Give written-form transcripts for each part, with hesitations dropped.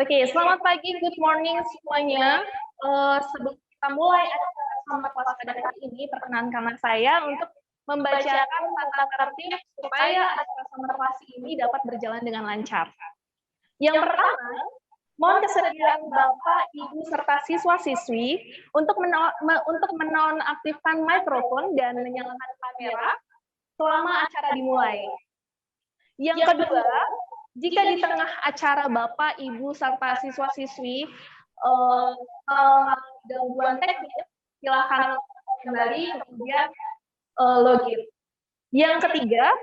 Oke, selamat pagi, good morning semuanya. Sebelum kita mulai acara sama kelas pada hari ini, perkenankan saya untuk membacakan tata tertib supaya acara sama kelas ini dapat berjalan dengan lancar. Yang pertama, mohon kesediaan Bapak, Ibu, serta siswa-siswi untuk menonaktifkan mikrofon dan menyalakan kamera selama acara dimulai. Yang kedua, jika di tengah acara Bapak, Ibu, serta siswa-siswi gangguan teknis, silakan kembali kemudian login. Yang ketiga,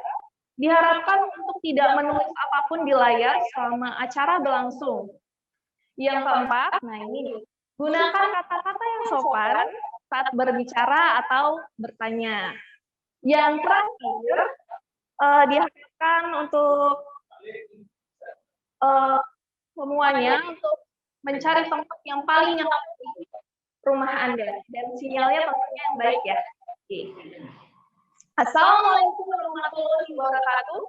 diharapkan untuk tidak menulis apapun di layar selama acara berlangsung. Yang keempat, nah ini, gunakan kata-kata yang sopan saat berbicara atau bertanya. Yang terakhir, diharapkan untuk semuanya untuk mencari tempat yang paling nyaman di rumah Anda dan sinyalnya tentunya yang baik ya. Oke. Assalamualaikum warahmatullahi wabarakatuh.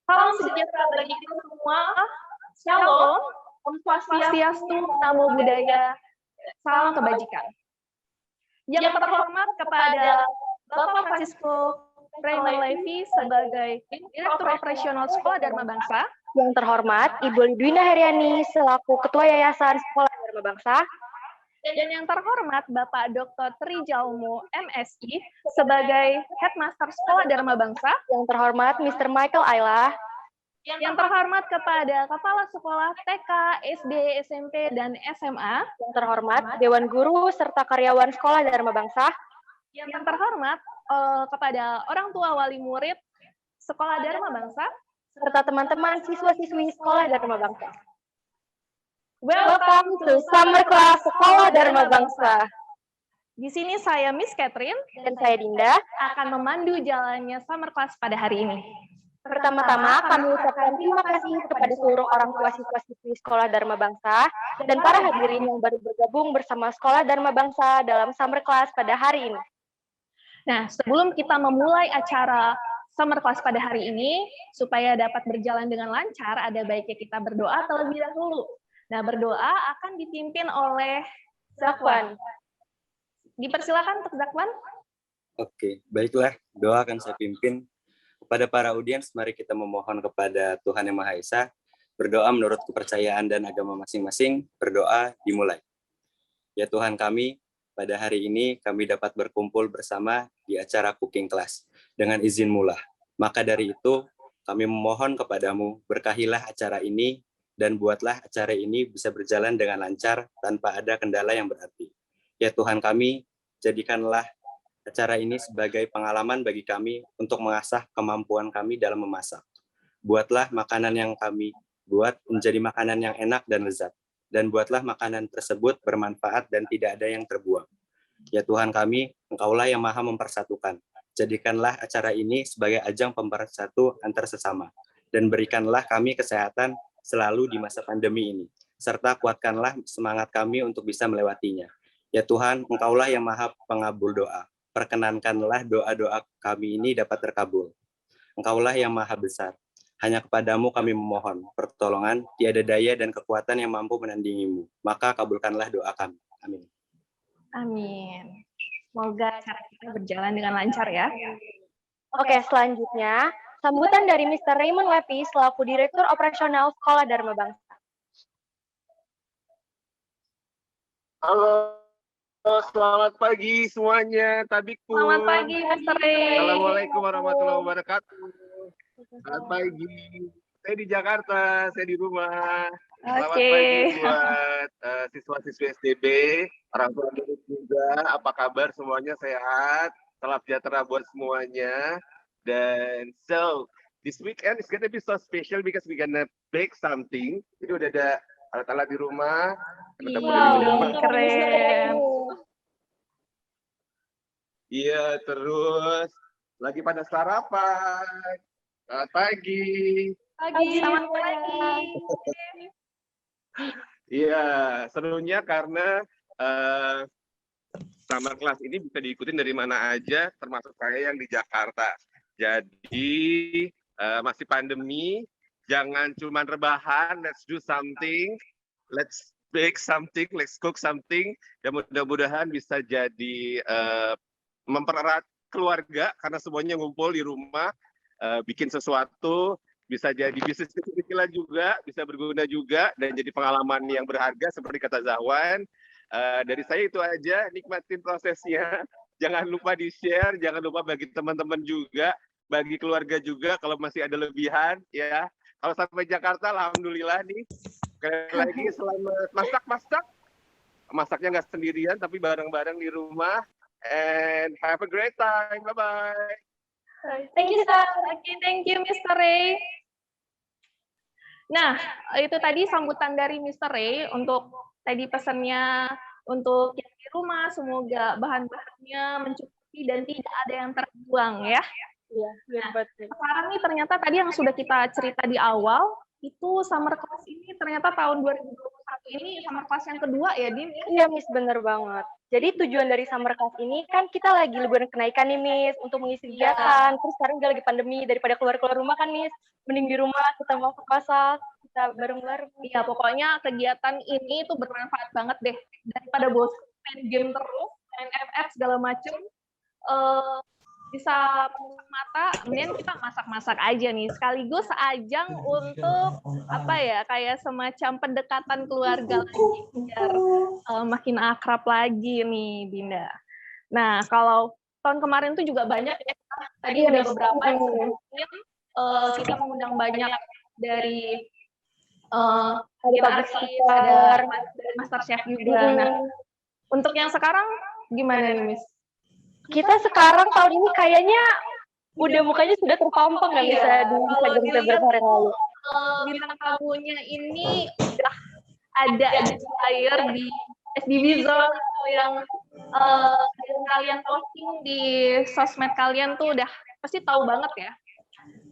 Salam sejahtera bagi kita semua. Shalom. Om Swastiastu, Namo Buddhaya. Salam kebajikan. Yang terhormat kepada Bapak Francisco Raymond Levy sebagai Direktur Operasional Sekolah Dharma Bangsa. Yang terhormat Ibu Lidwina Heriani selaku Ketua Yayasan Sekolah Dharma Bangsa. Dan yang terhormat Bapak Dr. Tri Jalmo, MSI, sebagai Headmaster Sekolah Dharma Bangsa. Yang terhormat Mr. Michael Ayla. Yang terhormat kepada Kepala Sekolah TK, SD, SMP, dan SMA. Yang terhormat Dewan Guru serta karyawan Sekolah Dharma Bangsa. Yang terhormat kepada orang tua wali murid Sekolah Dharma Bangsa. Serta teman-teman siswa-siswi Sekolah Dharma Bangsa. Welcome to Summer Class Sekolah Dharma Bangsa. Di sini saya Miss Catherine dan saya Dinda akan memandu jalannya Summer Class pada hari ini. Pertama-tama kami ucapkan terima kasih kepada seluruh orang tua siswa-siswi Sekolah Dharma Bangsa dan para hadirin yang baru bergabung bersama Sekolah Dharma Bangsa dalam Summer Class pada hari ini. Nah, sebelum kita memulai acara Summer Class pada hari ini, supaya dapat berjalan dengan lancar, ada baiknya kita berdoa terlebih dahulu. Nah, berdoa akan dipimpin oleh Zakwan. Dipersilakan untuk Zakwan. Oke, baiklah. Doa akan saya pimpin. Kepada para audiens, mari kita memohon kepada Tuhan Yang Maha Esa, berdoa menurut kepercayaan dan agama masing-masing, berdoa dimulai. Ya Tuhan kami, pada hari ini kami dapat berkumpul bersama di acara cooking class dengan izin mula. Maka dari itu, kami memohon kepadamu, berkahilah acara ini dan buatlah acara ini bisa berjalan dengan lancar tanpa ada kendala yang berarti. Ya Tuhan kami, jadikanlah acara ini sebagai pengalaman bagi kami untuk mengasah kemampuan kami dalam memasak. Buatlah makanan yang kami buat menjadi makanan yang enak dan lezat. Dan buatlah makanan tersebut bermanfaat dan tidak ada yang terbuang. Ya Tuhan kami, Engkaulah yang maha mempersatukan. Jadikanlah acara ini sebagai ajang pemersatu antar sesama. Dan berikanlah kami kesehatan selalu di masa pandemi ini. Serta kuatkanlah semangat kami untuk bisa melewatinya. Ya Tuhan, Engkaulah yang maha pengabul doa. Perkenankanlah doa-doa kami ini dapat terkabul. Engkaulah yang maha besar. Hanya kepadamu kami memohon pertolongan, tiada daya dan kekuatan yang mampu menandingimu. Maka kabulkanlah doa kami. Amin. Amin. Semoga acara kita berjalan dengan lancar ya. Oke, selanjutnya, sambutan dari Mr. Raymond Levy selaku Direktur Operasional Sekolah Dharma Bangsa. Halo, selamat pagi semuanya, Tabikku. Selamat pagi, Mr. Ray. Assalamualaikum warahmatullahi wabarakatuh. Selamat pagi. Saya di Jakarta, saya di rumah. Selamat pagi buat siswa-siswi SDB, orang tua murid juga. Apa kabar semuanya, sehat? Salam sejahtera buat semuanya. Dan so, this weekend is gonna be so special because we're gonna bake something. Jadi udah ada alat-alat di rumah. Keren. Iya, terus lagi pada sarapan. Selamat pagi. Selamat pagi. Iya, serunya karena summer class ini bisa diikutin dari mana aja, termasuk saya yang di Jakarta. Jadi masih pandemi, jangan cuma rebahan, let's do something. let's bake something, let's cook something, dan mudah-mudahan bisa jadi mempererat keluarga karena semuanya ngumpul di rumah, bikin sesuatu, bisa jadi bisnis kecil-kecilan juga, bisa berguna juga, dan jadi pengalaman yang berharga seperti kata Zahwan. Dari saya itu aja, nikmatin prosesnya, jangan lupa di-share, jangan lupa bagi teman-teman juga, bagi keluarga juga kalau masih ada lebihan, ya. Kalau sampai Jakarta, alhamdulillah nih. Sekali lagi selamat masak-masak. Masaknya nggak sendirian, tapi bareng-bareng di rumah. And have a great time. Bye-bye. Thank you, Sir. Okay, thank you, Mr. Ray. Nah, itu tadi sambutan dari Mr. Ray untuk tadi pesannya untuk yang di rumah, semoga bahan-bahannya mencukupi dan tidak ada yang terbuang ya. Iya, betul. Sekarang nih ternyata tadi yang sudah kita cerita di awal, itu summer class ini ternyata tahun 2021 ini summer class yang kedua ya, Dim? Iya, Miss, bener banget. Jadi tujuan dari summer class ini kan kita lagi liburan kenaikan nih, Miss, untuk mengisi kegiatan. Terus sekarang juga lagi pandemi, daripada keluar-keluar rumah kan, Miss. Mending di rumah kita masak-masak, kita bareng-bareng. Iya, pokoknya kegiatan ini tuh bermanfaat banget deh. Daripada bosan main game terus, main FF segala macem, bisa membuka mata, kemudian kita masak-masak aja nih, sekaligus ajang untuk apa ya, kayak semacam pendekatan keluarga lagi, biar makin akrab lagi nih, Dinda. Nah, kalau tahun kemarin tuh juga banyak ya, tadi udah beberapa yang sebelumnya, kita mengundang banyak dari hierarki, ada Master Chef juga. Nah, untuk yang sekarang gimana nih, Miss? Kita sekarang tahun ini kayaknya udah mukanya sudah terpampang nggak bisa di Instagram beberapa hari lalu. Bintang tamunya ini udah ada di flyer di SDB Zone atau yang kalian posting di sosmed kalian tuh udah pasti tahu banget ya.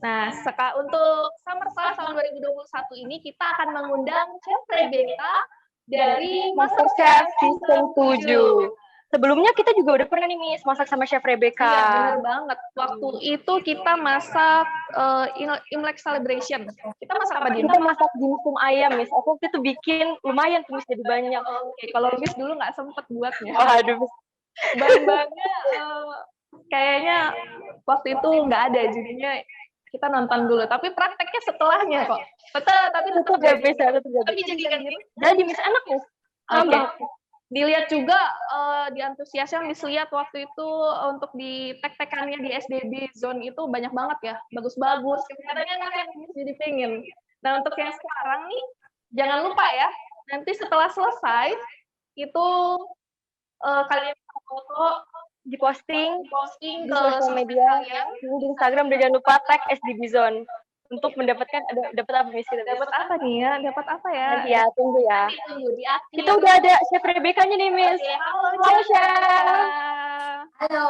Nah, untuk Summer Class tahun 2021 ini kita akan mengundang Chef Rebecca dari Master Chef Season 7. Sebelumnya kita juga udah pernah nih, Miss, masak sama Chef Rebecca. Iya, benar banget. Waktu itu kita masak Imlek Celebration. Kita masak apa, Dina? Kita masak dimsum ayam, Miss. Aku waktu itu bikin lumayan tuh, Miss, jadi banyak. Oke, kalau Miss dulu nggak sempet buatnya. Aduh, Miss. Bahan-bahannya kayaknya waktu itu nggak ada, jadinya kita nonton dulu. Tapi prakteknya setelahnya kok. Betul, tapi tetap nggak bisa. Tapi jadi kan gitu. Jadi, Miss, enak, Miss. Dilihat juga di antusiasnya, Miss lihat waktu itu untuk di tek-tekannya di SDB Zone itu banyak banget ya, bagus-bagus. Katanya kan jadi pengen. Nah, untuk yang sekarang nih, jangan lupa ya, nanti setelah selesai itu kalian foto diposting ke sosial media, di Instagram, dan jangan lupa tag SDB Zone. Untuk mendapatkan dapat apa, Miss? Dapat apa nih ya? Dapat apa ya? Nanti ya, tunggu ya. Tunggu di akhir. Kita udah ada Chef Rebecca-nya nih, Miss. Halo, Chef. Halo.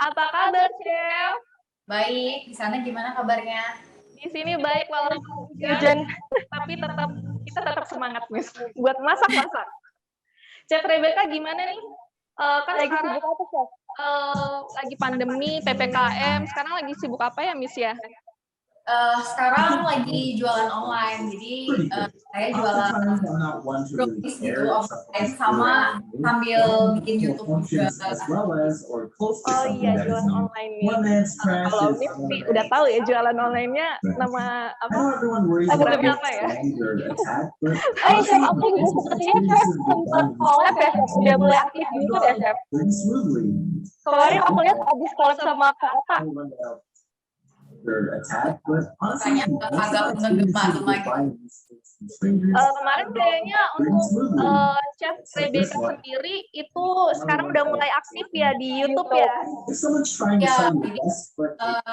Apa kabar, Chef? Baik. Di sana gimana kabarnya? Di sini baik walaupun hujan, tapi kita tetap semangat, Miss, buat masak-masak. Chef Rebecca gimana nih? Kan lagi sekarang sibuk apa, Chef? Lagi pandemi, PPKM, sekarang lagi sibuk apa ya, Miss ya? Sekarang lagi jualan online, jadi saya jualan brownies gitu online sama sambil bikin YouTube juga. Oh iya, jualan online nih. Kalau Miss sih udah tahu ya jualan online-nya nama apa? Instagramnya apa ya? Chef, aku juga sepertinya Chef sempat collab ya, Chef. Udah mulai aktif gitu ya, Chef. Kemarin aku lihat habis collab sama Kak Ata. Makanya agak ngegema lagi. Kemarin kayaknya untuk Chef Rebecca sendiri itu sekarang udah mulai aktif ya di YouTube ya? Ya, jadi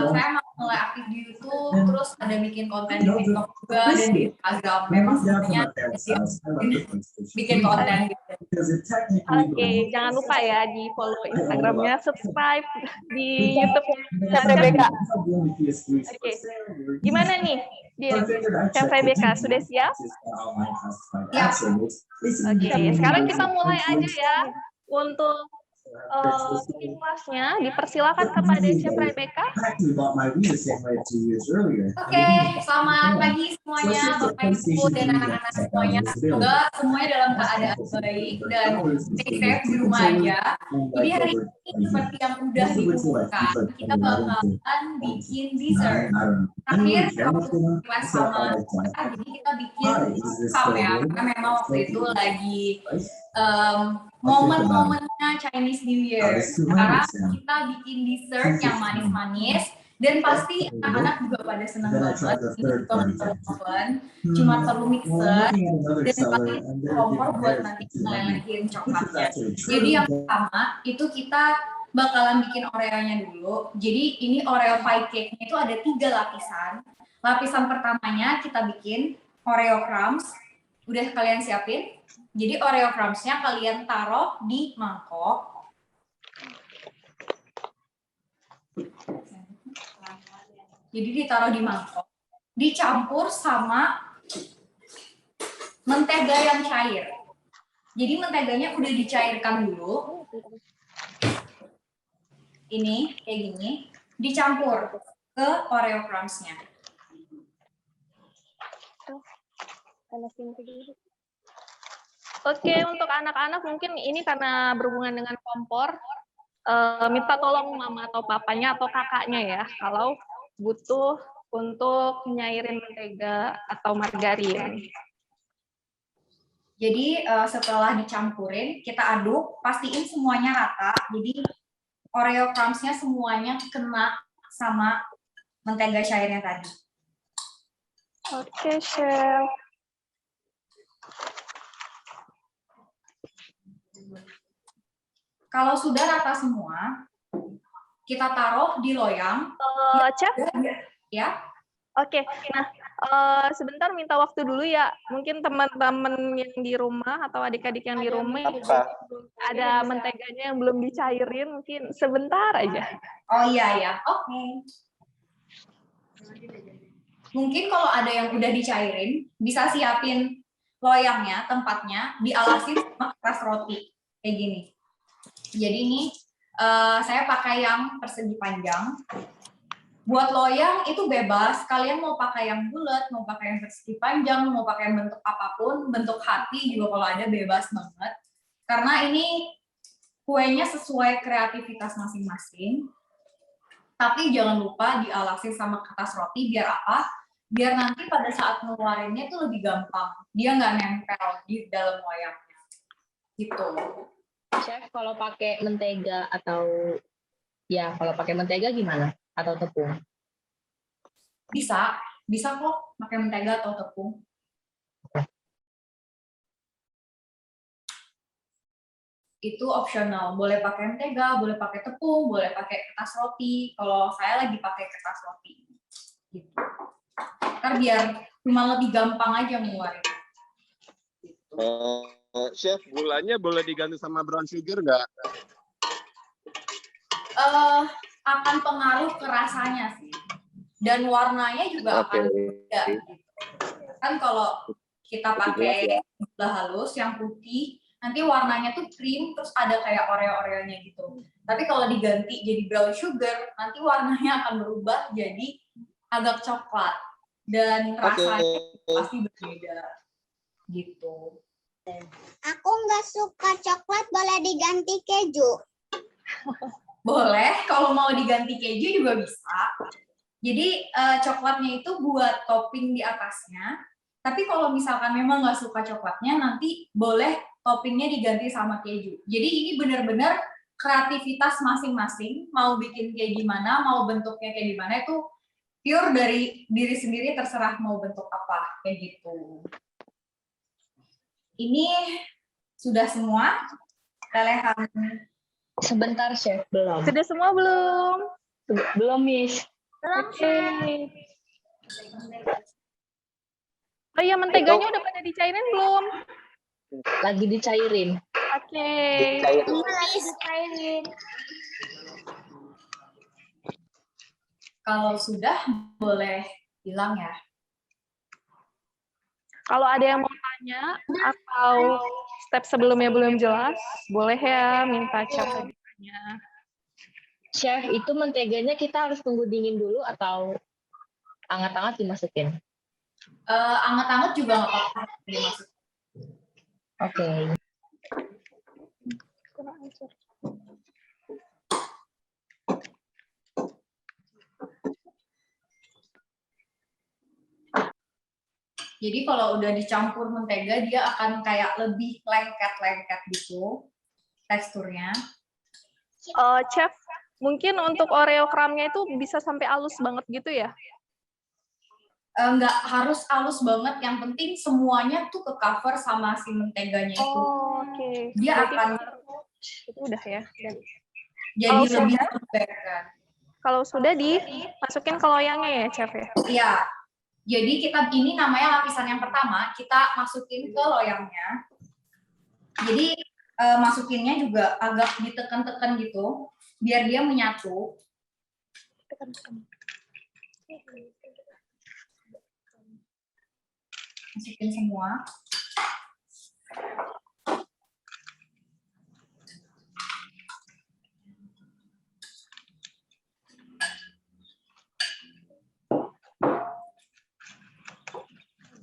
saya mulai aktif di YouTube, terus ada bikin konten di TikTok juga dan di Instagram. Memang sebenarnya bikin konten gitu. Oke, jangan lupa ya di follow Instagramnya, subscribe di YouTube Chef Rebecca. Oke, gimana nih, Chef Rebecca sudah siap? Ya. Oke, sekarang kita mulai aja ya untuk pimpin kelasnya. Dipersilakan kepada Chef Rebecca. Oke, selamat pagi semuanya, Bapak Ibu dan anak-anak semuanya. Semoga semuanya dalam keadaan baik dan stay safe di rumah aja. Jadi hari ini seperti yang udah diumumkan, kita bakalan bikin dessert. Terakhir waktu request sama jadi kita bikin sam ya, karena memang waktu itu lagi momen-momennya Chinese New Year. Sekarang kita bikin dessert yang manis-manis dan pasti anak-anak juga pada senang banget. Ini juga nggak perlu oven, cuma perlu mixer dan pakai kompor buat nanti melelehin coklatnya. Jadi yang pertama itu kita bakalan bikin Oreo-nya dulu. Jadi ini Oreo pie cake-nya itu ada 3 lapisan. Lapisan pertamanya kita bikin Oreo crumbs. Udah kalian siapin? Jadi Oreo crumbs-nya kalian taruh di mangkok. Jadi ditaruh di mangkok, dicampur sama mentega yang cair. Jadi menteganya udah dicairkan dulu. Ini kayak gini, dicampur ke Oreo crumbs-nya. Oke, untuk anak-anak mungkin ini karena berhubungan dengan kompor, minta tolong mama atau papanya atau kakaknya ya, kalau butuh untuk nyairin mentega atau margarin. Jadi setelah dicampurin, kita aduk, pastiin semuanya rata. Jadi Oreo crumbs-nya semuanya kena sama mentega cairnya tadi. Oke, Chef. Kalau sudah rata semua, kita taruh di loyang. Chef? Ya. Oke, nah sebentar minta waktu dulu ya. Mungkin teman-teman yang di rumah atau adik-adik yang di rumah ada menteganya yang belum dicairin, mungkin sebentar aja. Oh iya ya, oke. Mungkin kalau ada yang udah dicairin, bisa siapin loyangnya, tempatnya, dialasin sama kertas roti. Kayak gini. Jadi ini saya pakai yang persegi panjang. Buat loyang itu bebas, kalian mau pakai yang bulat, mau pakai yang persegi panjang, mau pakai yang bentuk apapun, bentuk hati juga kalau ada bebas banget. Karena ini kuenya sesuai kreativitas masing-masing. Tapi jangan lupa dialasin sama kertas roti, biar apa? Biar nanti pada saat ngeluarinnya itu lebih gampang. Dia nggak nempel di dalam loyangnya. Gitu. Chef, kalau pakai mentega atau kalau pakai mentega gimana? Atau tepung? Bisa kok pakai mentega atau tepung. Itu opsional, boleh pakai mentega, boleh pakai tepung, boleh pakai kertas roti. Kalau saya lagi pakai kertas roti. Gitu. Ntar biar cuma lebih gampang aja ngeluarin. Chef, gulanya boleh diganti sama brown sugar nggak? Akan pengaruh ke rasanya sih. Dan warnanya juga akan beda. Gitu. Kan kalau kita pakai gula halus yang putih, nanti warnanya tuh krim, terus ada kayak Oreo-Oreonya gitu. Tapi kalau diganti jadi brown sugar, nanti warnanya akan berubah jadi agak coklat. Dan rasanya pasti berbeda. Gitu. Aku nggak suka coklat, boleh diganti keju? Boleh, kalau mau diganti keju juga bisa. Jadi coklatnya itu buat topping di atasnya. Tapi kalau misalkan memang nggak suka coklatnya, nanti boleh toppingnya diganti sama keju. Jadi ini benar-benar kreativitas masing-masing. Mau bikin kayak gimana, mau bentuknya kayak gimana, itu pure dari diri sendiri, terserah mau bentuk apa. Kayak gitu. Ini sudah semua lelehan. Sebentar, Chef. Belum. Sudah semua belum? Belum, Miss. Oke. Oh iya, menteganya udah pada dicairin belum? Lagi dicairin. Oke. Dicairin. Kalau sudah, boleh bilang ya. Kalau ada yang mau tanya atau step sebelumnya belum jelas, boleh ya minta chat. menteganya. Chef, itu menteganya kita harus tunggu dingin dulu atau hangat-hangat dimasukin? Anget-anget juga nggak apa-apa dimasukin. Oke. Jadi kalau udah dicampur mentega, dia akan kayak lebih lengket-lengket gitu teksturnya. Chef, mungkin untuk Oreo crumbnya itu bisa sampai halus banget gitu ya? Nggak harus halus banget, yang penting semuanya tuh ke cover sama si menteganya itu. Oke. Dia Berarti akan itu udah ya. jadi Kalau lebih sudah- lembek kan. Kalau sudah dimasukin ke loyangnya ya, Chef ya? Iya. Jadi kita ini namanya lapisan yang pertama, kita masukin ke loyangnya. Jadi masukinnya juga agak ditekan-tekan gitu, biar dia menyatu. Masukin semua.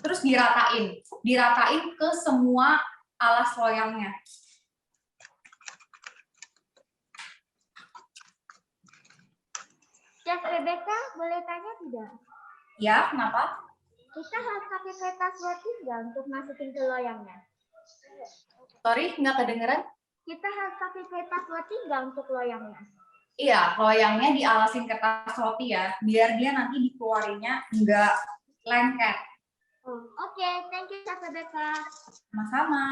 Terus diratain ke semua alas loyangnya. Chef Rebecca, boleh tanya tidak? Ya, kenapa? Kita harus pakai kertas roti nggak untuk masukin ke loyangnya? Sorry, nggak kedengeran? Kita harus pakai kertas roti nggak untuk loyangnya? Iya, loyangnya dialasin kertas roti ya, biar dia nanti dikeluarinnya nggak lengket. Oke, thank you Chef Rebecca. Sama-sama.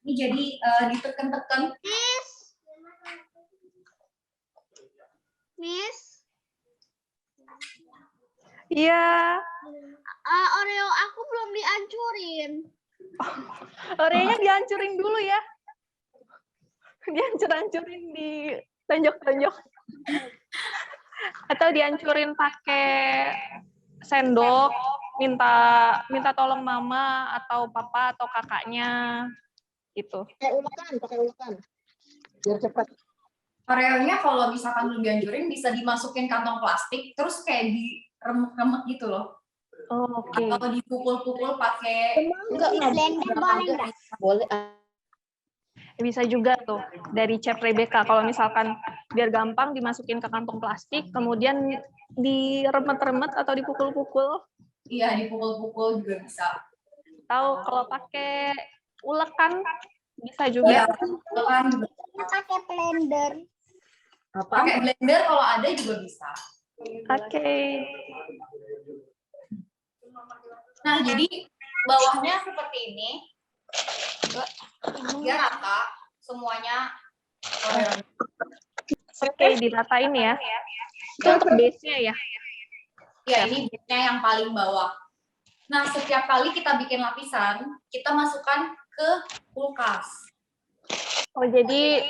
Ini jadi ditekan-tekan. Miss, Iya. Oreo aku belum dihancurin. Oreonya dihancurin dulu ya. Dihancur-hancurin, ditonjok-tonjok. Atau dihancurin pakai sendok, minta tolong mama atau papa atau kakaknya gitu. Pakai ulekan. Biar cepat. Oreonya kalau misalkan belum dihancurin bisa dimasukin kantong plastik, terus kayak diremek-remek gitu loh. Oh, oke. Atau dipukul-pukul pakai Blender boleh nggak? Boleh. Bisa juga tuh dari Chef Rebecca kalau misalkan biar gampang dimasukin ke kantong plastik, kemudian diremet-remet atau dipukul-pukul. Iya, dipukul-pukul juga bisa. Atau kalau pakai ulekan bisa Iya, juga. ulekan juga. Pakai blender. Pakai blender kalau ada juga bisa. Oke. Nah, jadi bawahnya seperti ini. Dia rata semuanya. Oke, diratain ya. Itu untuk base-nya ya. Ya, ini base-nya yang paling bawah. Nah, setiap kali kita bikin lapisan, kita masukkan ke kulkas. Oh, jadi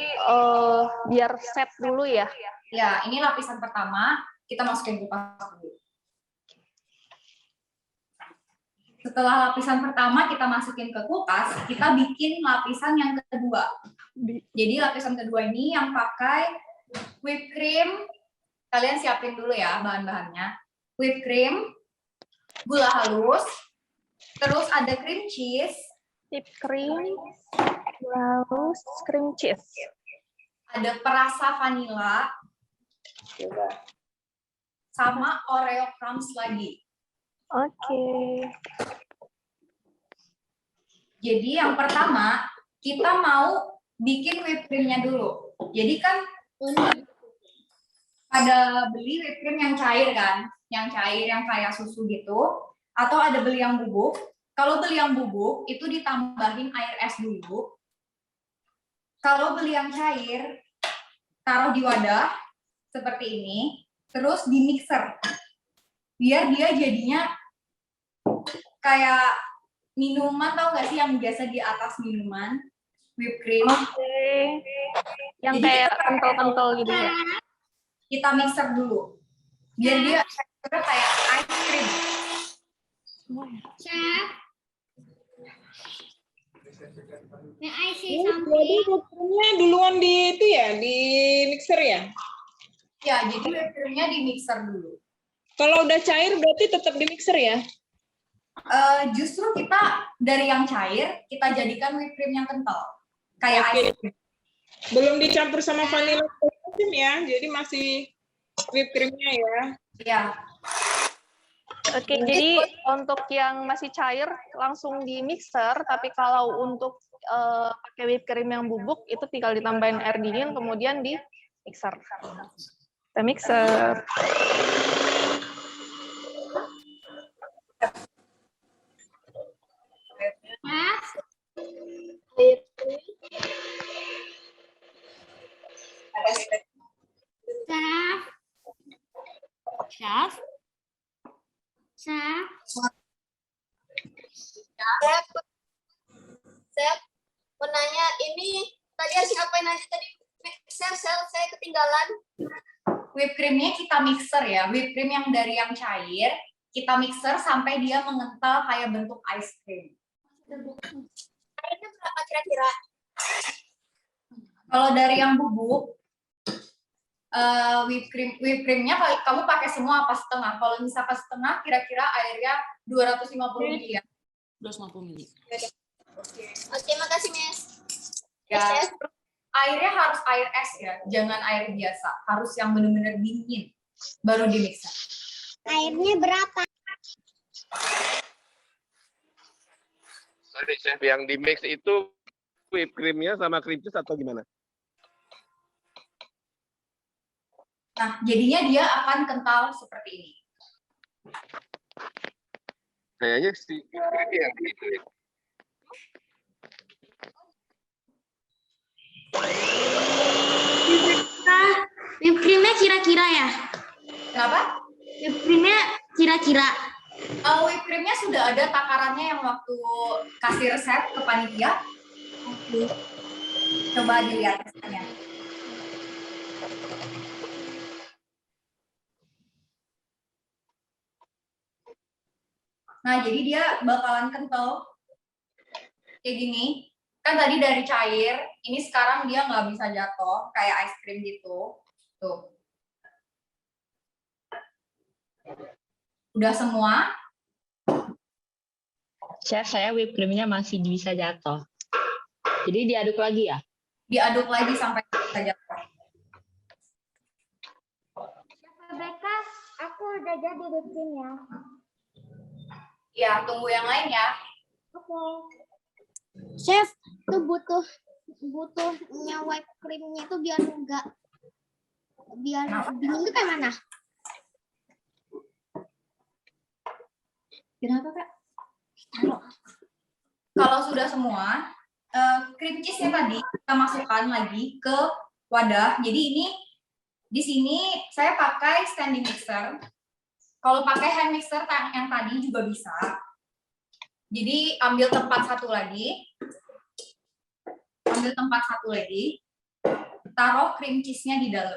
biar set dulu ya. Ya, ini lapisan pertama, kita masukin kulkas dulu. Setelah lapisan pertama kita masukin ke kulkas, kita bikin lapisan yang kedua. Jadi lapisan kedua ini yang pakai whipped cream, kalian siapin dulu ya bahan-bahannya. Whipped cream, gula halus, terus ada cream cheese, Whipped cream, lalu cream cheese. ada perasa vanila, sama Oreo crumbs lagi. Oke. Jadi yang pertama, kita mau bikin whipped cream-nya dulu. Jadi kan ada beli whipped cream yang cair kan, yang cair yang kayak susu gitu, atau ada beli yang bubuk. Kalau beli yang bubuk itu ditambahin air es dulu. Kalau beli yang cair, taruh di wadah seperti ini, terus di mixer. Biar dia jadinya kayak minuman, tau gak sih yang biasa di atas minuman? Whipped cream. Oke. Yang Jadi kayak kita kental-kental gitu ya. Kita mixer dulu. Biar dia kayak ice cream. Chef, May I say Jadi something? whipped creamnya duluan di itu ya, di mixer ya? Ya, jadi whipped cream-nya di mixer dulu. Kalau udah cair berarti tetap di mixer ya? Justru kita dari yang cair, kita jadikan whipped cream yang kental. Kayak Oke. ice cream. Belum dicampur sama vanilla cream ya, jadi masih whipped creamnya ya. Iya. Oke, jadi untuk yang masih cair langsung di mixer, tapi kalau untuk pakai whipped cream yang bubuk itu tinggal ditambahin air dingin kemudian di mixer. Kita mixer. Chef. Chef. Saya mau nanya, ini tadi harus ngapain aja tadi? Saya ketinggalan. Whipped cream-nya kita mixer ya. Whipped cream yang dari yang cair, kita mixer sampai dia mengental kayak bentuk ice cream. Airnya berapa kira-kira? Kalau dari yang bubuk, whipped cream-nya kamu pakai semua apa setengah? Kalau misalkan setengah, kira-kira airnya 250 ml ya. 250 ml. Oke, makasih, Miss. Ya. Airnya harus air es ya, jangan air biasa. Harus yang benar-benar dingin, baru di mixer. Airnya berapa? Sorry, Chef, yang di mix itu whipped cream-nya sama cream cheese atau gimana? Nah, jadinya dia akan kental seperti ini. Kayaknya si whipped cream yang itu ya. Whipped creamnya kira-kira ya? Kenapa? Whipped creamnya kira-kira. Whipped cream-nya sudah ada takarannya yang waktu kasih resep ke panitia. Coba dilihat resepnya. Nah, jadi dia bakalan kental. Kayak gini. Kan tadi dari cair, ini sekarang dia nggak bisa jatuh, kayak ice cream gitu. Tuh. Udah semua? Chef, saya whipped cream-nya masih bisa jatuh. Jadi diaduk lagi ya? Diaduk lagi sampai bisa jatuh. Rebecca, aku udah jadi whipped cream ya. Ya, tunggu yang lain ya. Oke. Chef, tuh butuhnya whipped creamnya itu biar dingin itu kayak mana? Kenapa, Kak? Kalau sudah semua, cream cheese-nya tadi kita masukkan lagi ke wadah. Jadi ini di sini saya pakai standing mixer. Kalau pakai hand mixer yang tadi juga bisa. Jadi ambil tempat satu lagi. Taruh cream cheese-nya di dalam.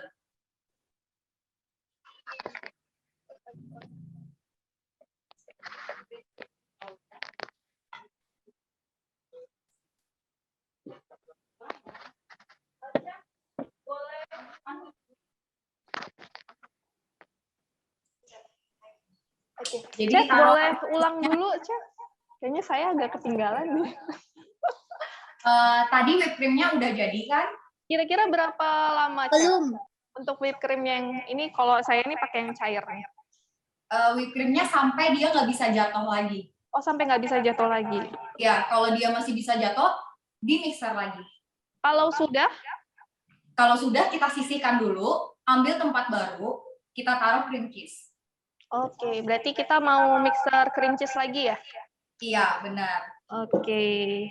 Oke. Jadi Chef, taruh- boleh ulang dulu, Chef? Kayaknya saya agak ketinggalan nih. Tadi whipped cream-nya udah jadi kan? Kira-kira berapa lama, Chef? Belum. Untuk whipped cream yang ini, kalau saya ini pakai yang cair nih. Whipped cream-nya sampai dia nggak bisa jatuh lagi. Oh, sampai nggak bisa jatuh lagi. Ya, kalau dia masih bisa jatuh, di mixer lagi. Kalau sudah, Kalau sudah, kita sisihkan dulu, ambil tempat baru, kita taruh cream cheese. oke. Berarti kita mau mixer cream cheese lagi ya? Iya, benar. Oke.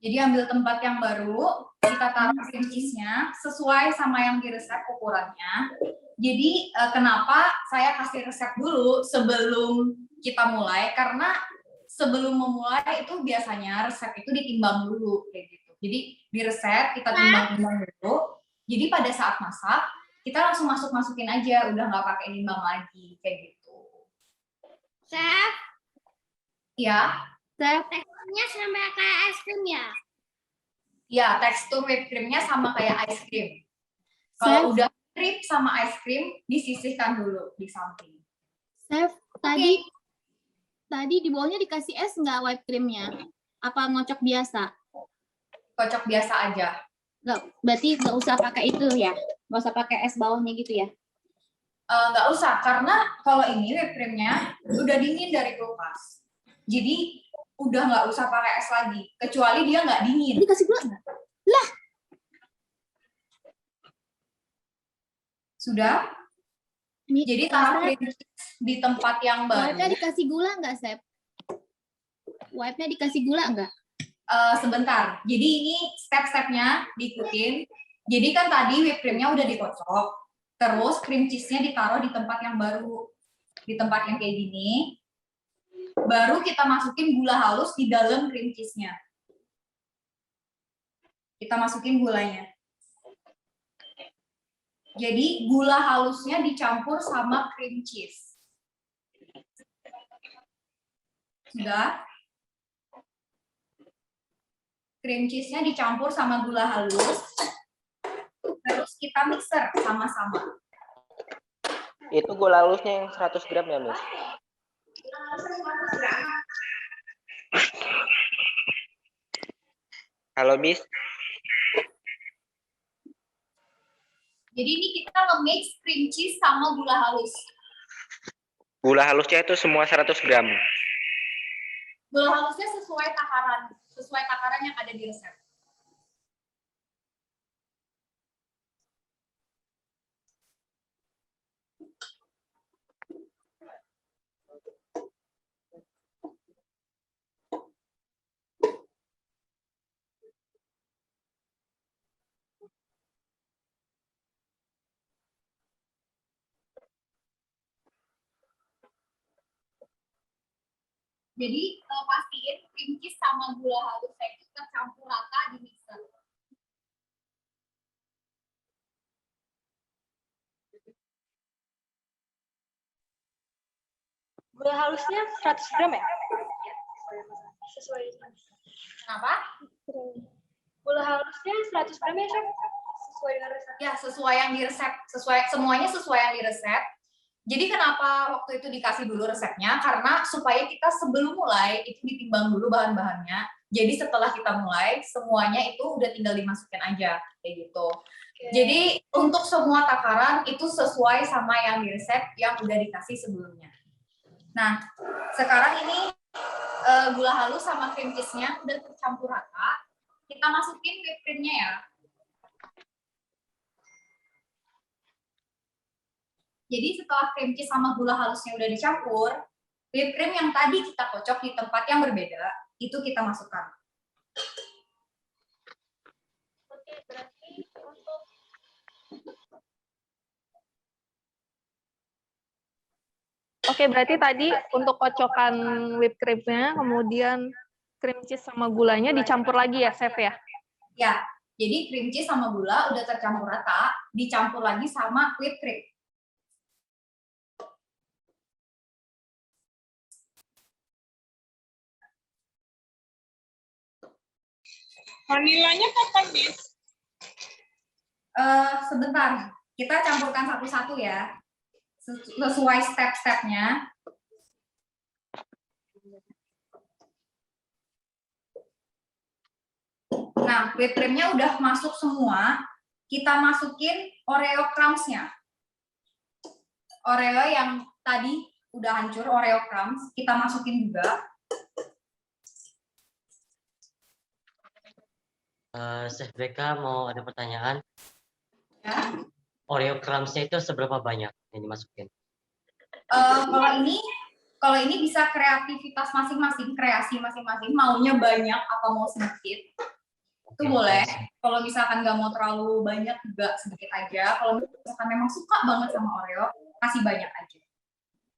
Jadi ambil tempat yang baru, kita taruh cream cheese-nya sesuai sama yang di resep ukurannya. Jadi kenapa saya kasih resep dulu sebelum kita mulai? Karena sebelum memulai itu biasanya resep itu ditimbang dulu kayak gitu. Jadi di resep kita timbang-timbang dulu. Jadi pada saat masak kita langsung masukin aja, udah nggak pakai nimbang lagi kayak gitu. Chef, Ya. Teksturnya sama kayak es krim ya? Ya, tekstur whipped cream-nya sama kayak ice cream. Kalau udah mirip sama ice cream, disisihkan dulu di samping. Chef, tadi di bawahnya dikasih es nggak whipped cream-nya? Apa ngocok biasa? Kocok biasa aja. Nggak, berarti nggak usah pakai itu ya? Nggak usah pakai es bawahnya gitu ya? Nggak usah, karena kalau ini whipped cream-nya udah dingin dari kulkas. Jadi udah nggak usah pakai es lagi, kecuali dia nggak dingin. Dikasih gula nggak? Lah! Sudah? Jadi taruh cream cheese di tempat yang baru. Wipe-nya dikasih gula nggak, Chef? Wipe-nya dikasih gula nggak? Sebentar. Jadi ini step-stepnya diikutin. Jadi kan tadi whipped cream-nya udah dikocok. Terus cream cheese-nya ditaruh di tempat yang baru. Di tempat yang kayak gini. Baru kita masukin gula halus di dalam cream cheese-nya. Kita masukin gulanya. Jadi gula halusnya dicampur sama cream cheese. Sudah? Cream cheese-nya dicampur sama gula halus. Terus kita mixer sama-sama. Itu gula halusnya yang 100 gram ya, Miss? Halo, Miss. Jadi ini kita nge-mix cream cheese sama gula halus. Gula halusnya itu semua 100 gram. Gula halusnya sesuai takaran yang ada di resep. Jadi pastiin cream cheese sama gula halus itu tercampur rata di mixer. Gula halusnya 100 gram ya? Sesuai. Kenapa? Gula halusnya 100 gram ya, Chef? Sesuai dengan resep. Ya, sesuai yang di resep. Semuanya sesuai yang di resep. Jadi kenapa waktu itu dikasih dulu resepnya? Karena supaya kita sebelum mulai itu ditimbang dulu bahan-bahannya. Jadi setelah kita mulai, semuanya itu udah tinggal dimasukin aja kayak gitu. Jadi untuk semua takaran itu sesuai sama yang di resep yang udah dikasih sebelumnya. Nah, sekarang ini gula halus sama cream cheese-nya udah tercampur rata. Kita masukin whipped cream-nya ya. Jadi setelah cream cheese sama gula halusnya udah dicampur, whipped cream yang tadi kita kocok di tempat yang berbeda, itu kita masukkan. Oke, berarti untuk berarti tadi untuk kocokan whipped cream-nya, kemudian cream cheese sama gulanya dicampur lagi ya, Chef ya? Ya, jadi cream cheese sama gula udah tercampur rata, dicampur lagi sama whipped cream. Vanilanya kapan, Miss? Sebentar, kita campurkan satu-satu ya. Sesuai step-stepnya. Nah, whipped cream-nya udah masuk semua. Kita masukin Oreo crumbs-nya. Oreo yang tadi udah hancur, Oreo crumbs, kita masukin juga. Chef BK mau ada pertanyaan. Ya. Oreo crumbs-nya itu seberapa banyak yang dimasukin? Kalau ini bisa kreativitas masing-masing, kreasi masing-masing, maunya banyak apa mau sedikit. Itu boleh. Kalau misalkan nggak mau terlalu banyak juga sedikit aja. Kalau misalkan memang suka banget sama Oreo, kasih banyak aja.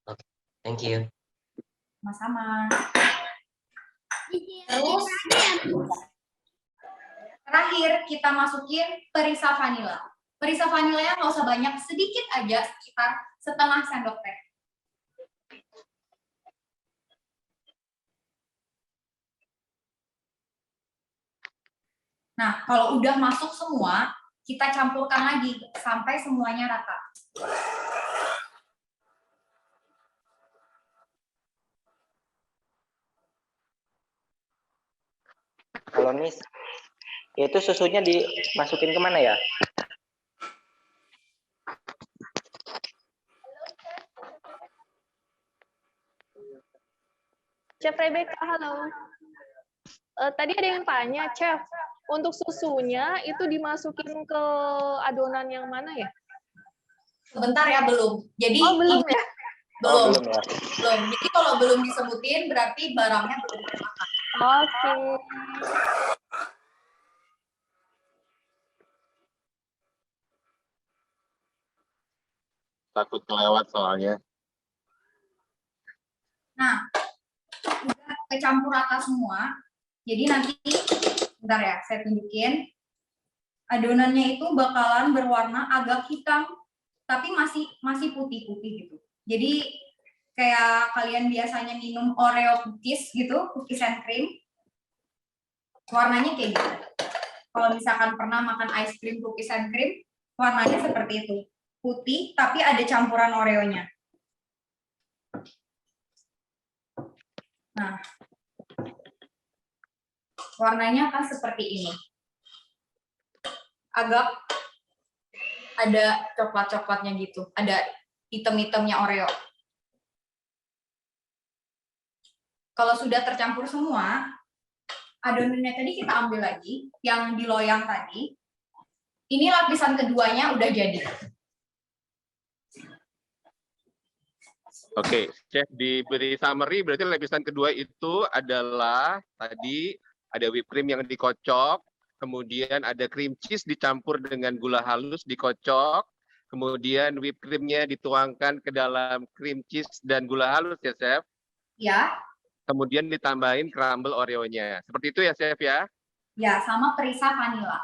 Oke, thank you. Sama-sama. Terus terakhir kita masukin perisa vanila. Perisa vanilanya nggak usah banyak, sedikit aja, sekitar setengah sendok teh. Nah, kalau udah masuk semua, kita campurkan lagi sampai semuanya rata. Kalau Miss, itu susunya dimasukin kemana ya? Chef Rebecca, halo. Tadi ada yang tanya, Chef, untuk susunya itu dimasukin ke adonan yang mana ya? Sebentar ya, belum. Jadi belum ya? Belum. Belum ya. Belum. Jadi kalau belum disebutin berarti barangnya belum dimakan. Oke. Takut kelewat soalnya. Nah, udah kecampur rata semua. Jadi nanti, bentar ya, saya tunjukin. Adonannya itu bakalan berwarna agak hitam, tapi masih putih-putih gitu. Jadi kayak kalian biasanya minum Oreo cookies gitu, cookies and cream. Warnanya kayak gitu. Kalau misalkan pernah makan ice cream cookies and cream, warnanya seperti itu. Putih, tapi ada campuran Oreo-nya. Nah, warnanya kan seperti ini. Agak ada coklat-coklatnya gitu. Ada hitam-hitamnya Oreo. Kalau sudah tercampur semua, adonannya tadi kita ambil lagi, yang di loyang tadi. Ini lapisan keduanya udah jadi. Oke, Chef diberi summary, berarti lapisan kedua itu adalah tadi ada whipped cream yang dikocok, kemudian ada cream cheese dicampur dengan gula halus dikocok, kemudian whipped cream-nya dituangkan ke dalam cream cheese dan gula halus ya, Chef? Ya. Kemudian ditambahin crumble Oreo-nya. Seperti itu ya, Chef ya? Ya, sama perisa vanila.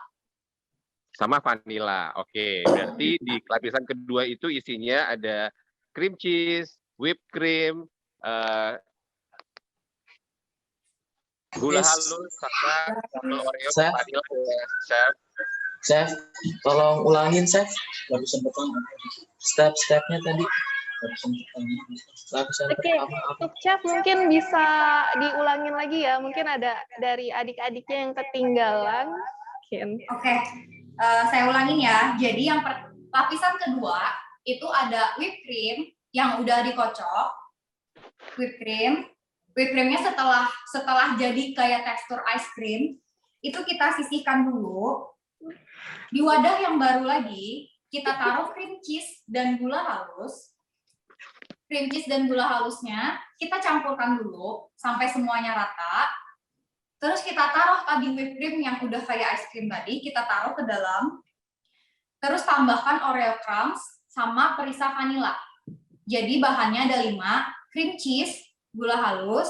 Sama vanila. Oke, berarti di lapisan kedua itu isinya ada cream cheese, whipped cream, gula halus, sama crumble Oreo, Chef. vanila ya, Chef. Chef, tolong ulangin, Chef. Lapisan pertama. Step-stepnya tadi. Lapisan Oke, untuk Chef mungkin bisa diulangin lagi ya. Mungkin ada dari adik-adiknya yang ketinggalan. Oke, saya ulangin ya. Jadi yang lapisan kedua itu ada whipped cream yang udah dikocok. Whipped creamnya setelah jadi kayak tekstur ice cream, itu kita sisihkan dulu. Di wadah yang baru lagi, kita taruh cream cheese dan gula halus. Cream cheese dan gula halusnya kita campurkan dulu sampai semuanya rata. Terus kita taruh tadi whipped cream yang udah kayak ice cream tadi, kita taruh ke dalam. Terus tambahkan Oreo crumbs sama perisa vanila. Jadi bahannya ada 5, cream cheese, gula halus,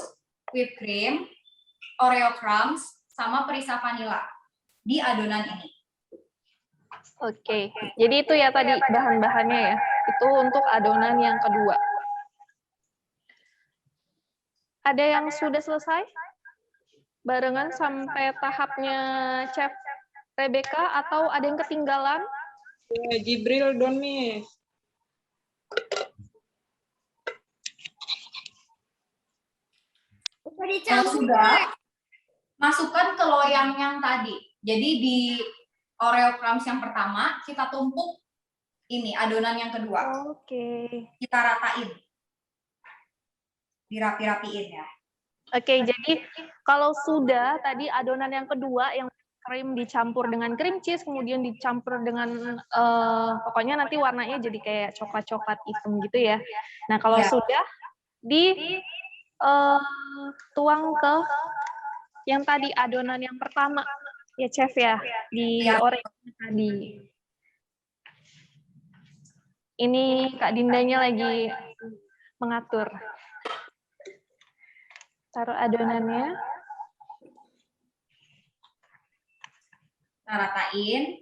whipped cream, Oreo crumbs, sama perisa vanila di adonan ini. Oke, jadi itu ya tadi bahan-bahannya ya. Itu untuk adonan yang kedua. Ada yang sudah selesai? Barengan sampai tahapnya Chef Rebecca atau ada yang ketinggalan? Ya, Jibril dong, Miss. Kalau sudah, masukkan ke loyang yang tadi. Jadi di Oreo crumbs yang pertama, kita tumpuk ini adonan yang kedua. Oke. Kita ratain. Dirapi-rapiin ya. Oke, jadi kalau sudah tadi adonan yang kedua yang krim dicampur dengan cream cheese, kemudian dicampur dengan pokoknya nanti warnanya jadi kayak coklat-coklat hitam gitu ya. Nah, kalau sudah tuang ke yang tadi adonan yang pertama ya, Chef ya, di Oreo tadi. Ini Kak Dindanya lagi mengatur. Taruh adonannya. Kita ratain.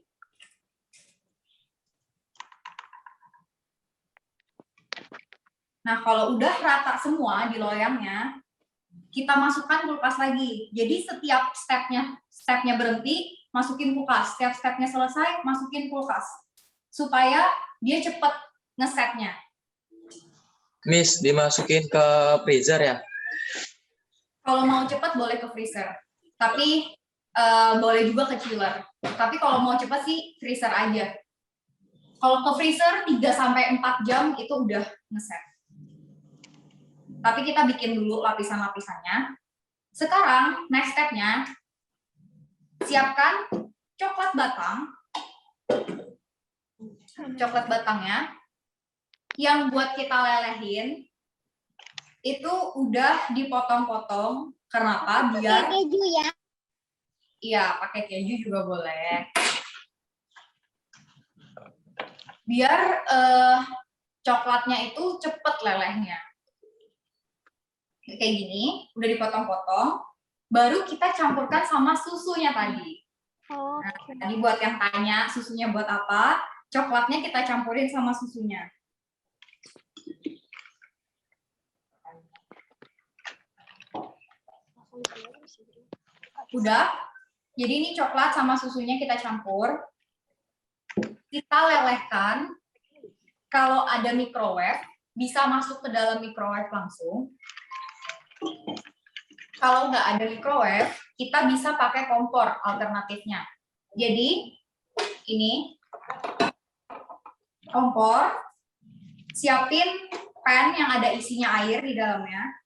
Nah, kalau udah rata semua di loyangnya, kita masukkan kulkas lagi. Jadi setiap stepnya berhenti, masukin kulkas. Setiap stepnya selesai, masukin kulkas. Supaya dia cepet ngesetnya. Miss, dimasukin ke freezer ya? Kalau mau cepet boleh ke freezer. Tapi boleh juga ke chiller. Tapi kalau mau cepet sih freezer aja. Kalau ke freezer 3-4 jam itu udah ngeset. Tapi kita bikin dulu lapisan-lapisannya. Sekarang next step-nya, siapkan coklat batang. Coklat batangnya yang buat kita lelehin itu udah dipotong-potong. Kenapa? Biar pakai keju ya. Iya, pakai keju juga boleh. Biar coklatnya itu cepet lelehnya. Kayak gini, udah dipotong-potong, baru kita campurkan sama susunya tadi. Nah, tadi buat yang tanya susunya buat apa, coklatnya kita campurin sama susunya. Udah, jadi ini coklat sama susunya kita campur. Kita lelehkan. Kalau ada microwave, bisa masuk ke dalam microwave langsung. Kalau nggak ada microwave, kita bisa pakai kompor alternatifnya. Jadi, ini kompor, siapin pan yang ada isinya air di dalamnya.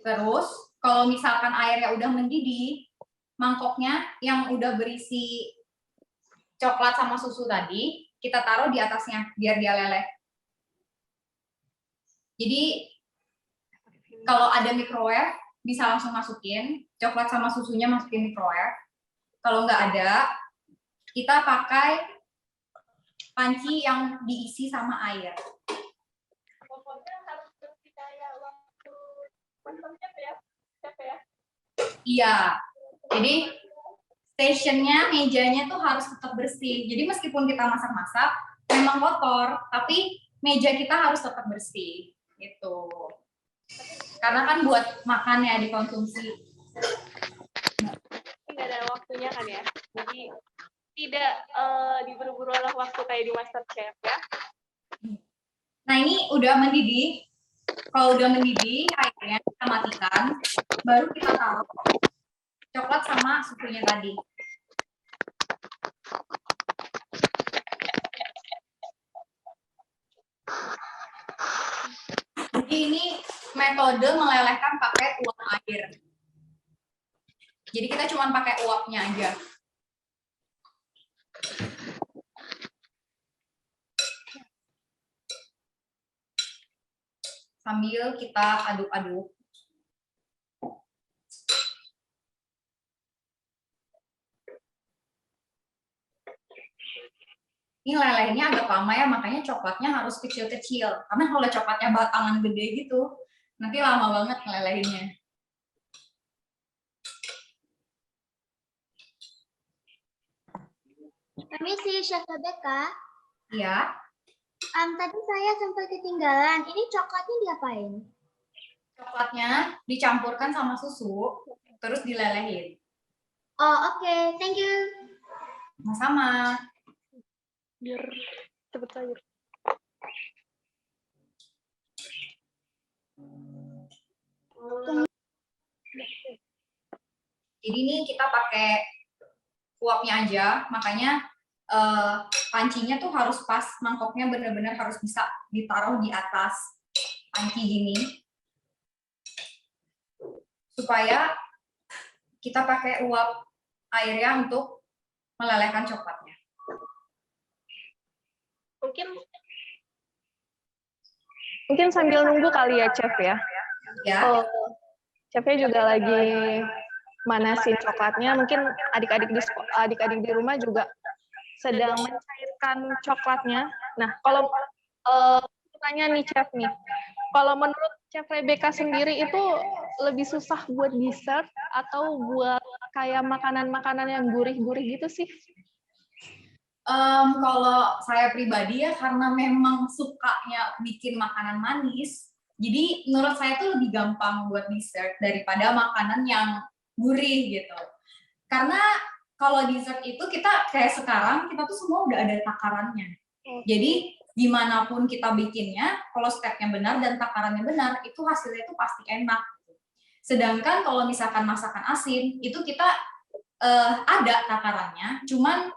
Terus, kalau misalkan airnya udah mendidih, mangkoknya yang udah berisi coklat sama susu tadi, kita taruh di atasnya biar dia leleh. Jadi, kalau ada microwave, bisa langsung masukin, coklat sama susunya masukin microwave. Kalau nggak ada, kita pakai panci yang diisi sama air. Iya, jadi stationnya, mejanya tuh harus tetap bersih. Jadi meskipun kita masak-masak, memang kotor, tapi meja kita harus tetap bersih. Gitu. Karena kan buat makan ya, dikonsumsi. Tidak ada waktunya kan ya, jadi tidak diburu-buru oleh waktu kayak di MasterChef ya. Nah ini udah mendidih. Kalau udah mendidih, airnya kita matikan, baru kita taruh coklat sama susunya tadi. Jadi ini metode melelehkan pakai uap air. Jadi kita cuma pakai uapnya aja. Sambil kita aduk-aduk. Ini lelehnya agak lama ya, makanya coklatnya harus kecil-kecil. Karena kalau coklatnya batangan gede gitu, nanti lama banget ngelelehinnya. Permisi, Chef Rebecca. Iya. Tadi saya sempat ketinggalan. Ini coklatnya diapain? Coklatnya dicampurkan sama susu, terus dilelehin. Oh, oke. Thank you. Sama-sama. Biar cepet cair. Jadi ini kita pakai uapnya aja, makanya pancinya tuh harus pas, mangkoknya benar-benar harus bisa ditaruh di atas panci gini. Supaya kita pakai uap airnya untuk melelehkan coklatnya. Mungkin sambil nunggu kali ya, Chef ya. Ya. Chefnya juga lagi manasin coklatnya. Mungkin adik-adik di rumah juga sedang mencairkan coklatnya. Nah, kalau tanya nih Chef nih, kalau menurut Chef Rebecca sendiri itu lebih susah buat dessert atau buat kayak makanan-makanan yang gurih-gurih gitu sih? Kalau saya pribadi ya, karena memang sukanya bikin makanan manis, Jadi menurut saya tuh lebih gampang buat dessert daripada makanan yang gurih gitu. Karena kalau dessert itu kita kayak sekarang kita tuh semua udah ada takarannya. Jadi gimana pun kita bikinnya, kalau stepnya benar dan takarannya benar, itu hasilnya itu pasti enak. Sedangkan kalau misalkan masakan asin, itu kita ada takarannya, cuman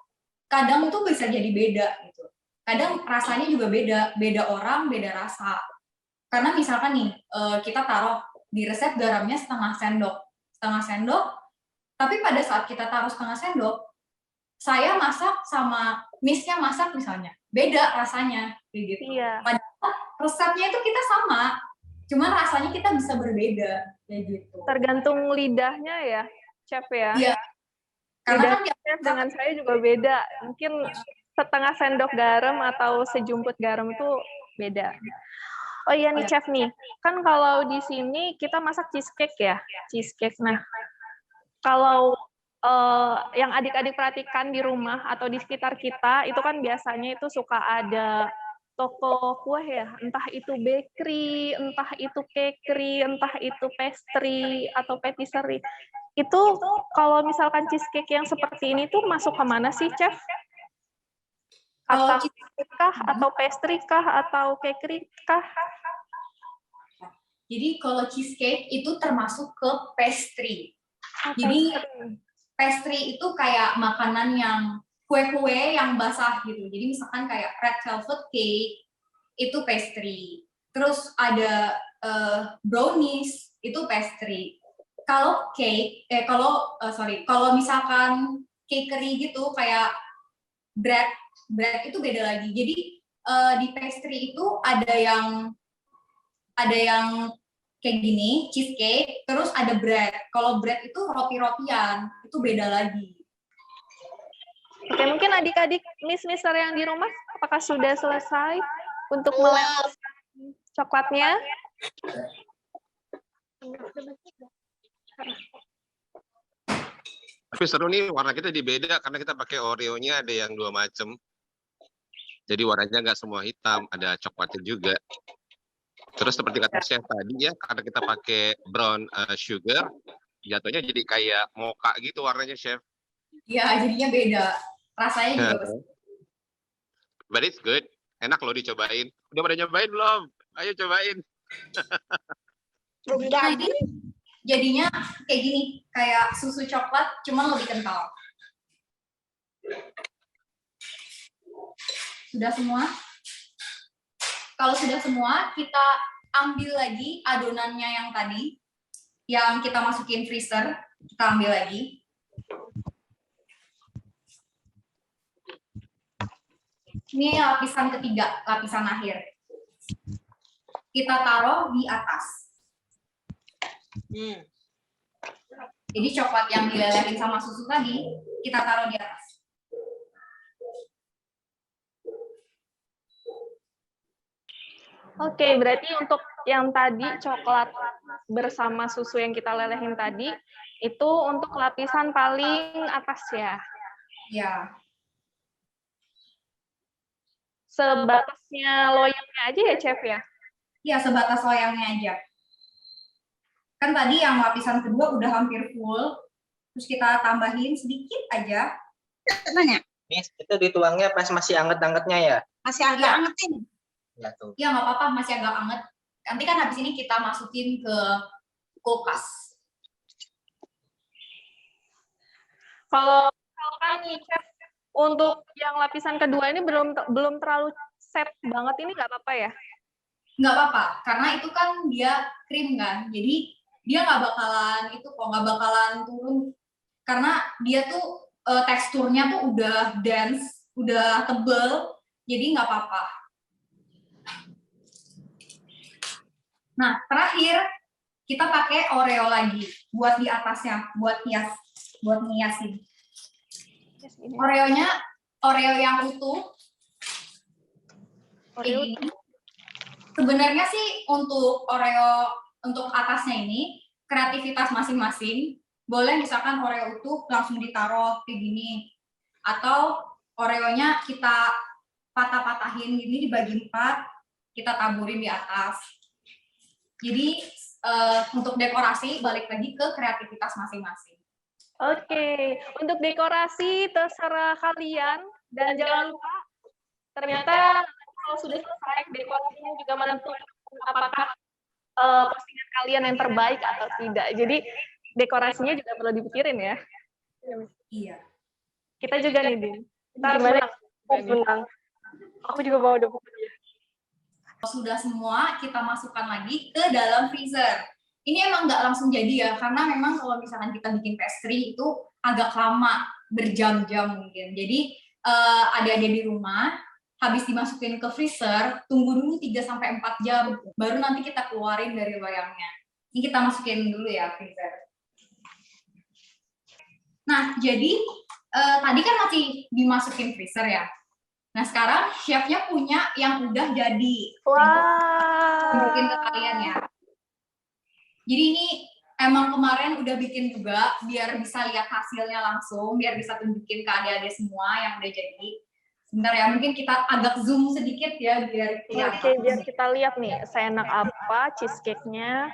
kadang itu bisa jadi beda gitu. Kadang rasanya juga beda orang, beda rasa. Karena misalkan nih, kita taruh di resep garamnya setengah sendok, tapi pada saat kita taruh setengah sendok, saya masak sama Miss-nya masak misalnya, beda rasanya, kayak gitu. Iya. Padahal resepnya itu kita sama, cuman rasanya kita bisa berbeda, kayak gitu. Tergantung lidahnya ya, Chef ya. Iya. Karena kan Chef dengan saya juga beda. Mungkin setengah sendok garam atau sejumput garam itu beda. Oh iya nih Chef nih, kan kalau di sini kita masak cheesecake ya, cheesecake. Nah, kalau yang adik-adik perhatikan di rumah atau di sekitar kita, itu kan biasanya itu suka ada toko kue ya, entah itu bakery, entah itu cakery, entah itu pastry atau patisserie. Itu kalau misalkan cheesecake yang seperti ini tuh masuk ke mana sih, Chef? Atau cheesecake kah, atau pastry kah, atau cakery kah? Jadi kalau cheesecake itu termasuk ke pastry. Jadi pastry itu kayak makanan yang kue-kue yang basah gitu. Jadi misalkan kayak red velvet cake itu pastry. Terus ada brownies itu pastry. Kalau cake, kalau misalkan cakery gitu kayak bread itu beda lagi. Jadi di pastry itu ada yang kayak gini, cheesecake, terus ada bread. Kalau bread itu roti-rotian, itu beda lagi. Oke, mungkin adik-adik miss-misser yang di rumah, apakah sudah selesai untuk meleleh coklatnya? Tapi seru nih, warna kita beda karena kita pakai Oreo-nya ada yang 2 macam. Jadi warnanya nggak semua hitam, ada coklatnya juga. Terus seperti kata Chef tadi ya, karena kita pakai brown sugar, jatuhnya jadi kayak mocha gitu warnanya, Chef. Iya, jadinya beda. Rasanya juga beda. But it's good. Enak loh dicobain. Udah pada nyobain belum? Ayo cobain. Jadinya kayak gini, kayak susu coklat, cuman lebih kental. Sudah semua? Kalau sudah semua, kita ambil lagi adonannya yang tadi, yang kita masukin freezer, kita ambil lagi. Ini lapisan ketiga, lapisan akhir. Kita taruh di atas. Jadi coklat yang dilelehin sama susu tadi, kita taruh di atas. Oke, berarti untuk yang tadi coklat bersama susu yang kita lelehin tadi, itu untuk lapisan paling atas ya? Ya. Sebatasnya loyangnya aja ya, Chef ya? Iya, sebatas loyangnya aja. Kan tadi yang lapisan kedua udah hampir full, terus kita tambahin sedikit aja. Nanya. Miss, itu dituangnya pas masih anget-angetnya ya? Masih agak angetin. Ya tuh. Ya nggak apa-apa, masih agak anget. Nanti kan habis ini kita masukin ke kulkas. Kalau kan nih, Chef, untuk yang lapisan kedua ini belum terlalu set banget, ini nggak apa-apa ya? Nggak apa-apa, karena itu kan dia krim kan, jadi dia nggak bakalan turun, karena dia tuh teksturnya tuh udah dense, udah tebel, jadi nggak apa-apa. Nah, terakhir kita pakai Oreo lagi buat di atasnya, buat ngiasin. Oreo yang utuh. Ini. Sebenarnya sih untuk Oreo untuk atasnya ini kreativitas masing-masing. Boleh misalkan Oreo utuh langsung ditaruh kayak gini, atau Oreonya kita patah-patahin gini dibagi 4, kita taburin di atas. Jadi untuk dekorasi balik lagi ke kreativitas masing-masing. Oke, untuk dekorasi terserah kalian dan jangan lupa ternyata kalau sudah selesai dekorasinya juga menentukan apakah postingan kalian yang terbaik atau tidak. Jadi dekorasinya juga perlu dipikirin ya. Iya. Kita juga nih, Din. Gimana? Menang. Aku juga mau dapat. Sudah semua, kita masukkan lagi ke dalam freezer. Ini emang nggak langsung jadi ya, karena memang kalau misalkan kita bikin pastry itu agak lama, berjam-jam mungkin. Jadi adik-adik di rumah, habis dimasukin ke freezer, tunggu dulu 3-4 jam, baru nanti kita keluarin dari loyangnya. Ini kita masukin dulu ya freezer. Nah, jadi tadi kan masih dimasukin freezer ya. Nah, sekarang chefnya punya yang udah jadi. Wow. Tunjukin ke kalian ya. Jadi ini emang kemarin udah bikin juga, biar bisa lihat hasilnya langsung, biar bisa tunjukin ke adik-adik semua yang udah jadi. Sebentar ya, mungkin kita agak zoom sedikit ya, biar kelihatan. Oke, biar kita lihat nih, seenak apa cheesecake-nya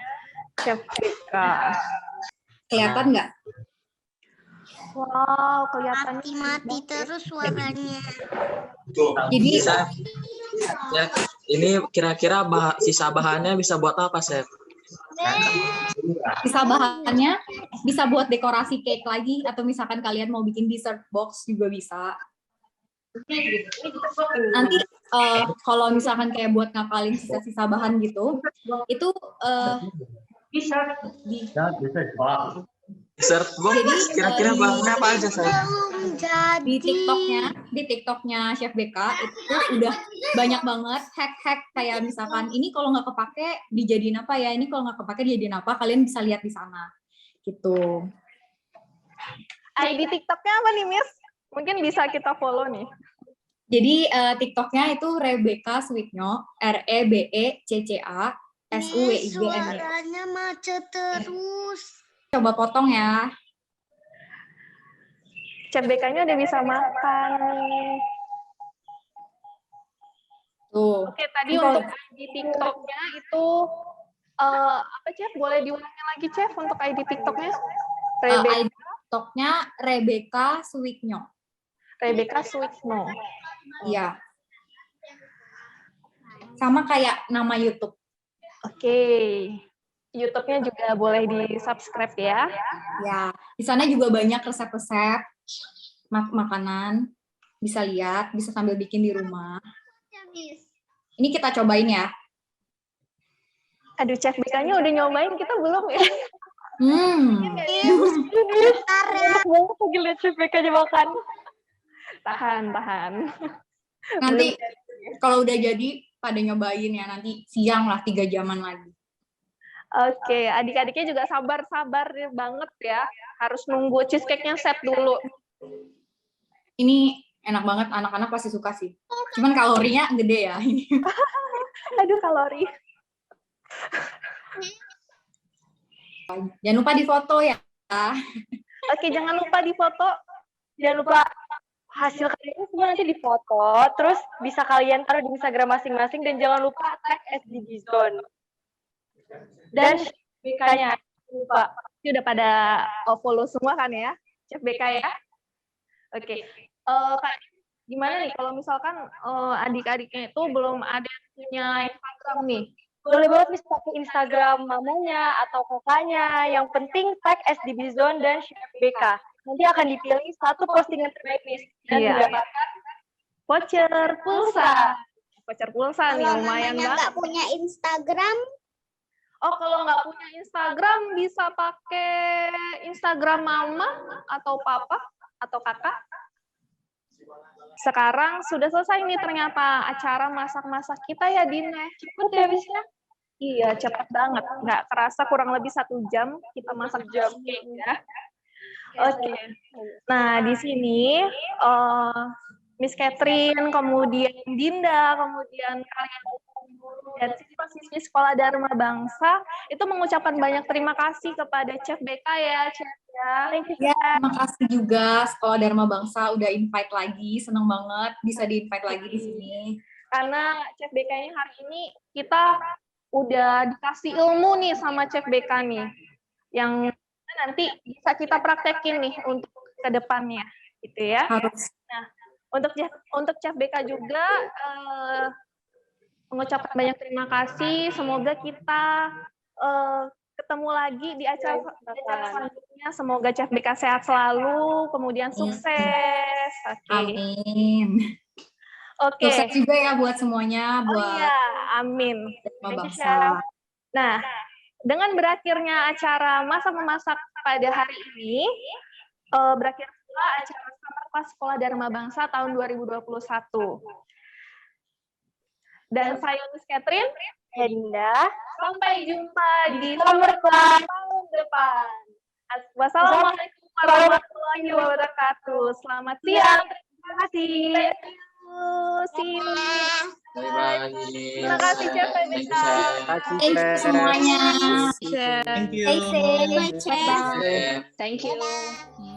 Chef Beka. Kelihatan nggak? Wow, kelihatan mati terus suaranya. Jadi ya, ini kira-kira sisa bahannya bisa buat apa, Chef? sisa bahannya bisa buat dekorasi cake lagi, atau misalkan kalian mau bikin dessert box juga bisa. Nanti kalau misalkan kayak buat ngakalin sisa-sisa bahan gitu, itu bisa di Dessert box kira-kira bahannya apa aja, Chef? di TikToknya Chef Beka itu udah banyak banget hack-hack, kayak misalkan ini kalau nggak kepake dijadiin apa ya, ini kalau nggak kepake dijadiin apa, kalian bisa lihat di sana gitu. ID TikToknya apa nih, Miss? Mungkin bisa kita follow nih. Jadi TikToknya itu Rebecca Sweetnyo, REBECCA SUWIGNY. Suaranya macet terus. Coba potong ya. Chef Beka-nya udah bisa makan nih. Tuh. Oke, tadi untuk ID TikToknya itu apa, Chef? Boleh diulangi lagi, Chef, untuk ID TikToknya? ID TikToknya Rebecca Sweetnyo. Rebecca Sweetnyo. Iya. Sama kayak nama YouTube. Oke. YouTube-nya juga boleh di-subscribe ya. Ya, di sana juga banyak resep-resep makanan. Bisa lihat, bisa sambil bikin di rumah. Ini kita cobain ya. Aduh, Chef Beka-nya udah nyobain, kita belum ya. Bentar ya. Enak banget lagi lihat Chef Beka-nya makan. Tahan. Nanti kalau udah jadi, pada nyobain ya. Nanti siang lah, 3 jaman lagi. Oke, adik-adiknya juga sabar banget ya. Harus nunggu cheesecake-nya set dulu. Ini enak banget, anak-anak pasti suka sih. Cuman kalorinya gede ya. Aduh, kalori. Jangan lupa difoto ya. Oke, jangan lupa difoto. Jangan lupa hasil kalian semua nanti difoto. Terus bisa kalian taruh di Instagram masing-masing. Dan jangan lupa tag SDG Zone. Dan BK-nya lupa. Ini udah pada follow semua kan ya, Chef BK ya? Oke. Kak, gimana nih kalau misalkan adik-adiknya itu belum ada yang punya Instagram nih? Boleh banget Miss pakai Instagram mamanya atau kakaknya. Yang penting tag SDB Zone dan Chef BK. Nanti akan dipilih satu postingan terbaik Miss. Dan mendapatkan voucher pulsa. Voucher pulsa nih, lumayan banget. Nggak punya Instagram? Oh, kalau nggak punya Instagram bisa pakai Instagram mama atau papa atau kakak. Sekarang sudah selesai nih ternyata acara masak-masak kita ya, Dina. Cepet ya, Bisnya? Iya, cepet banget. Nggak kerasa kurang lebih 1 jam kita masak jam ya. Oke. Nah, di sini Miss Catherine, kemudian Dinda, kemudian kalian dan siswa-siswi Sekolah Dharma Bangsa itu mengucapkan banyak terima kasih kepada Chef BK ya, Chef ya. Ya, terima kasih juga Sekolah Dharma Bangsa udah invite lagi, seneng banget bisa di-invite lagi di sini. Karena Chef BK ini hari ini kita udah dikasih ilmu nih sama Chef BK nih, yang nanti bisa kita praktekin nih untuk ke depannya, gitu ya. Nah, untuk Chef BK juga mengucapkan banyak terima kasih. Semoga kita ketemu lagi di acara selanjutnya. Semoga Chef BK sehat selalu, kemudian sukses. Amin. Oke. Sukses juga ya buat semuanya. Oh iya, amin. Bangsa. Nah, dengan berakhirnya acara Masak Memasak pada hari ini, berakhir pula acara Summer Class Sekolah Dharma Bangsa tahun 2021. Dan saya Miss Catherine, Enda, sampai jumpa di Summer Class tahun depan. Wassalamualaikum warahmatullahi wabarakatuh. Selamat siang. Terima kasih. See you. Bye-bye. Terima kasih Chef BK. Thank you semuanya. Thank you. Stay safe. Bye. Thank you.